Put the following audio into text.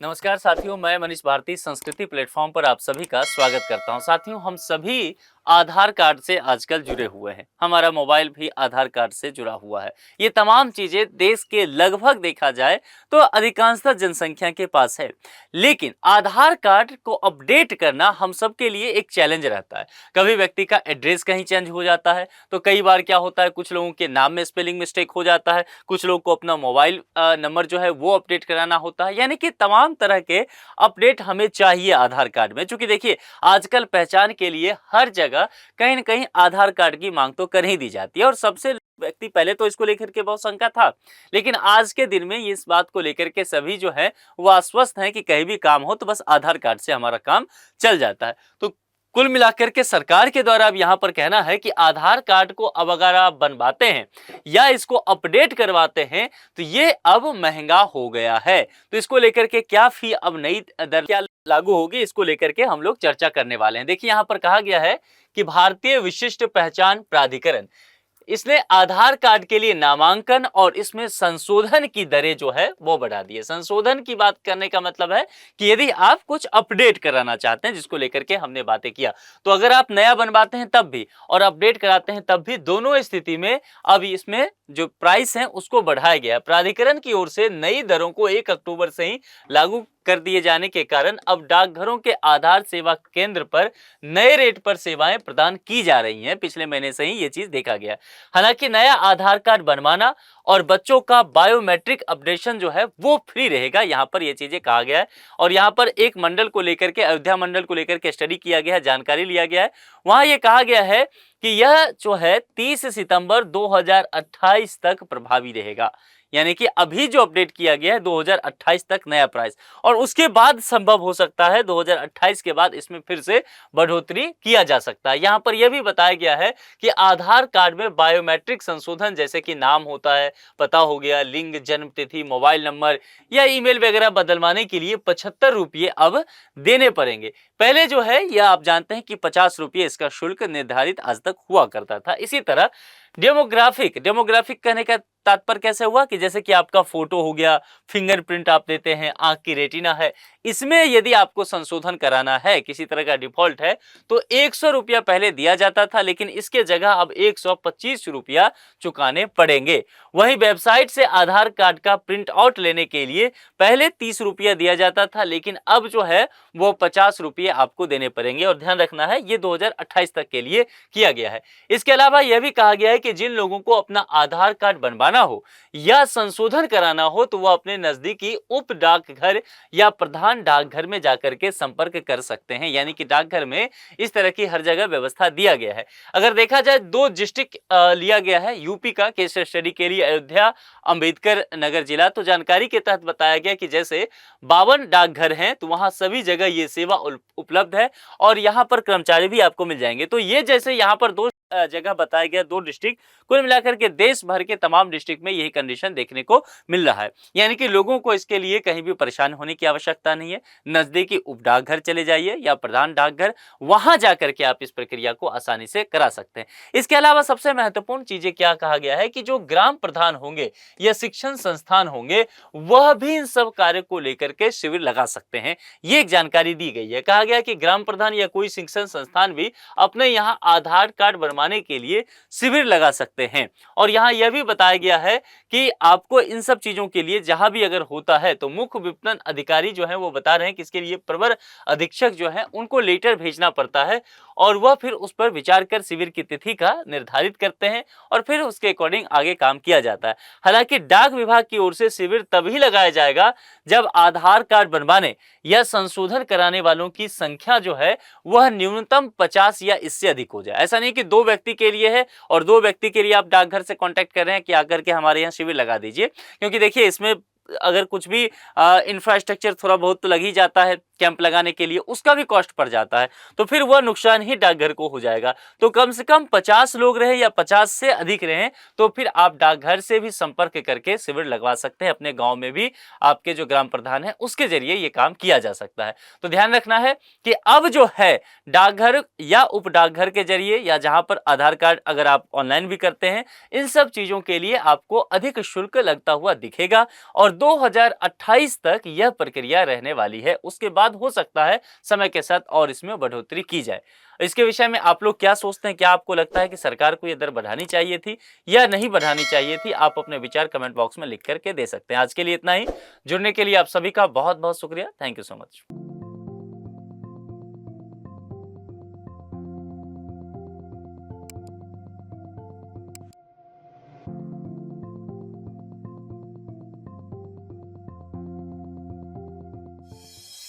नमस्कार साथियों, मैं मनीष भारती संस्कृति प्लेटफॉर्म पर आप सभी का स्वागत करता हूं। साथियों, हम सभी आधार कार्ड से आजकल जुड़े हुए हैं। हमारा मोबाइल भी आधार कार्ड से जुड़ा हुआ है। ये तमाम चीजें देश के लगभग देखा जाए तो अधिकांशतः जनसंख्या के पास है। लेकिन आधार कार्ड को अपडेट करना हम सब के लिए एक चैलेंज रहता है। कभी व्यक्ति का एड्रेस कहीं चेंज हो जाता है, तो कई बार क्या होता है, कुछ लोगों के नाम में स्पेलिंग मिस्टेक हो जाता है, कुछ लोगों को अपना मोबाइल नंबर जो है वो अपडेट कराना होता है। यानी कि तमाम तरह के अपडेट हमें चाहिए आधार कार्ड में। चूंकि देखिए, आजकल पहचान के लिए हर जगह कहीं ना कहीं आधार कार्ड की मांग तो कर ही दी जाती है। और सबसे व्यक्ति पहले तो इसको लेकर के बहुत शंका था, लेकिन आज के दिन में इस बात को लेकर के सभी जो है वो आश्वस्त हैं कि कहीं भी काम हो तो बस आधार कार्ड से हमारा काम चल जाता है। तो कुल मिलाकर के सरकार के द्वारा अब यहाँ पर कहना है कि आधार कार्ड को अब अगर आप बनवाते हैं या इसको अपडेट करवाते हैं तो ये अब महंगा हो गया है। तो इसको लेकर के क्या फी अब नई दर क्या लागू होगी, इसको लेकर के हम लोग चर्चा करने वाले हैं। देखिए, यहाँ पर कहा गया है कि भारतीय विशिष्ट पहचान प्राधिकरण इसने आधार कार्ड के लिए नामांकन और इसमें संशोधन की दरें जो है वो बढ़ा दी है। संशोधन की बात करने का मतलब है कि यदि आप कुछ अपडेट कराना चाहते हैं, जिसको लेकर के हमने बातें किया, तो अगर आप नया बनवाते हैं तब भी और अपडेट कराते हैं तब भी, दोनों स्थिति में अब इसमें जो प्राइस है उसको बढ़ाया गया। प्राधिकरण की ओर से नई दरों को 1 अक्टूबर से ही लागू कर दिए जाने के कारण अब डाकघरों के आधार सेवा केंद्र पर नए रेट पर सेवाएं प्रदान की जा रही हैं। पिछले महीने से ही ये चीज देखा गया। हालांकि नया आधार कार्ड बनवाना और बच्चों का बायोमेट्रिक अपडेशन जो है वो फ्री रहेगा, यहां पर ये चीजें कहा गया है। और यहां पर एक मंडल को लेकर के, अयोध्या मंडल को लेकर के स्टडी किया गया है, जानकारी लिया गया है। वहां ये कहा गया है कि यह जो है 30 सितंबर 2028 तक प्रभावी रहेगा। यानी कि अभी जो अपडेट किया गया है 2028 तक नया प्राइस, और उसके बाद संभव हो सकता है 2028 के बाद इसमें फिर से बढ़ोतरी किया जा सकता है। यहां पर यह भी बताया गया है कि आधार कार्ड में बायोमेट्रिक संशोधन जैसे कि नाम होता है, पता हो गया, लिंग, जन्म तिथि, मोबाइल नंबर या ईमेल वगैरह बदलवाने के लिए 75 रुपये अब देने पड़ेंगे। पहले जो है यह आप जानते हैं कि 50 रुपये इसका शुल्क निर्धारित आज तक हुआ करता था। इसी तरह डेमोग्राफिक कहने का तात्पर्य कैसे हुआ कि जैसे कि आपका फोटो हो गया, फिंगरप्रिंट आप देते हैं, आंख की रेटिना है, इसमें यदि आपको संशोधन कराना है, किसी तरह का डिफॉल्ट है, तो 100 रुपया पहले दिया जाता था, लेकिन इसके जगह अब 125 रुपया चुकाने पड़ेंगे। वहीं वेबसाइट से आधार कार्ड का प्रिंट आउट लेने के लिए पहले 30 रुपया दिया जाता था, लेकिन अब जो है वो 50 रुपये आपको देने पड़ेंगे। और ध्यान रखना है, ये 2028 तक के लिए किया गया है। इसके अलावा यह भी कहा गया है कि जिन लोगों को अपना आधार कार्ड बनवाना हो या संशोधन कराना हो तो वह अपने नजदीकी उप डाकघर या प्रधान डाकघर में जाकर के संपर्क कर सकते हैं। यानी कि डाकघर में इस तरह की हर जगह व्यवस्था दिया गया है। अगर देखा जाए 2 डिस्ट्रिक्ट लिया गया है यूपी का केस स्टडी के लिए, अयोध्या, अंबेडकर नगर जिला। तो जानकारी के तहत बताया गया कि जैसे 52 डाकघर हैं तो वहां सभी जगह ये सेवा उपलब्ध है और यहाँ पर कर्मचारी भी आपको मिल जाएंगे। तो ये जैसे यहाँ पर 2 जगह बताया गया, 2 डिस्ट्रिक्ट, कुल मिलाकर के देश भर के तमाम डिस्ट्रिक्ट में यही कंडीशन देखने को मिल रहा है। यानी कि लोगों को इसके लिए कहीं भी परेशान होने की आवश्यकता नहीं है। नजदीकी उप डाकघर चले जाइए या प्रधान डाकघर, वहां जाकर के आप इस प्रक्रिया को आसानी से करा सकते हैं। इसके अलावा सबसे महत्वपूर्ण चीजें क्या कहा गया है कि जो ग्राम प्रधान होंगे या शिक्षण संस्थान होंगे वह भी इन सब कार्य को लेकर के शिविर लगा सकते हैं। ये एक जानकारी दी गई है। कहा गया कि ग्राम प्रधान या कोई शिक्षण संस्थान भी अपने यहाँ आधार कार्ड बनवाने के लिए शिविर लगा सकते हैं। और यहाँ यह भी बताया गया है कि आपको इन सब चीजों के लिए जहां भी अगर होता है तो मुख्य विपणन अधिकारी जो है वो बता रहे हैं कि इसके लिए प्रवर अधीक्षक जो है उनको लेटर भेजना पड़ता है और वह फिर उस पर विचार कर शिविर की तिथि का निर्धारित करते हैं और फिर उसके अकॉर्डिंग आगे काम किया जाता है। हालांकि डाक विभाग की ओर से शिविर तभी लगाया जाएगा जब आधार कार्ड बनवाने या संशोधन कराने वालों की संख्या जो है वह न्यूनतम 50 या इससे अधिक हो जाए। ऐसा नहीं कि 2 व्यक्ति के लिए है और 2 व्यक्ति के लिए आप डाकघर से कांटेक्ट कर रहे हैं कि आकर के हमारे यहाँ शिविर लगा दीजिए, क्योंकि देखिए इसमें अगर कुछ भी इंफ्रास्ट्रक्चर थोड़ा बहुत तो लग ही जाता है। कैंप लगाने के लिए, उसका भी कॉस्ट पड़ जाता है, तो फिर वह नुकसान ही डाकघर को हो जाएगा। तो कम से कम 50 लोग रहे या 50 से अधिक रहे, तो फिर आप डाकघर से भी संपर्क करके शिविर लगवा सकते हैं। अपने गांव में भी आपके जो ग्राम प्रधान है उसके जरिए ये काम किया जा सकता है। तो ध्यान रखना है कि अब जो है डाकघर या उप डाकघर के जरिए या जहां पर आधार कार्ड अगर आप ऑनलाइन भी करते हैं, इन सब चीजों के लिए आपको अधिक शुल्क लगता हुआ दिखेगा और 2028 तक यह प्रक्रिया रहने वाली है। उसके बाद हो सकता है समय के साथ और इसमें बढ़ोतरी की जाए। इसके विषय में आप लोग क्या सोचते हैं? क्या आपको लगता है कि सरकार को यह दर बढ़ानी चाहिए थी या नहीं बढ़ानी चाहिए थी? आप अपने विचार कमेंट बॉक्स में लिख करके दे सकते हैं। आज के लिए इतना ही। जुड़ने के लिए आप सभी का बहुत बहुत शुक्रिया। Thank you so much.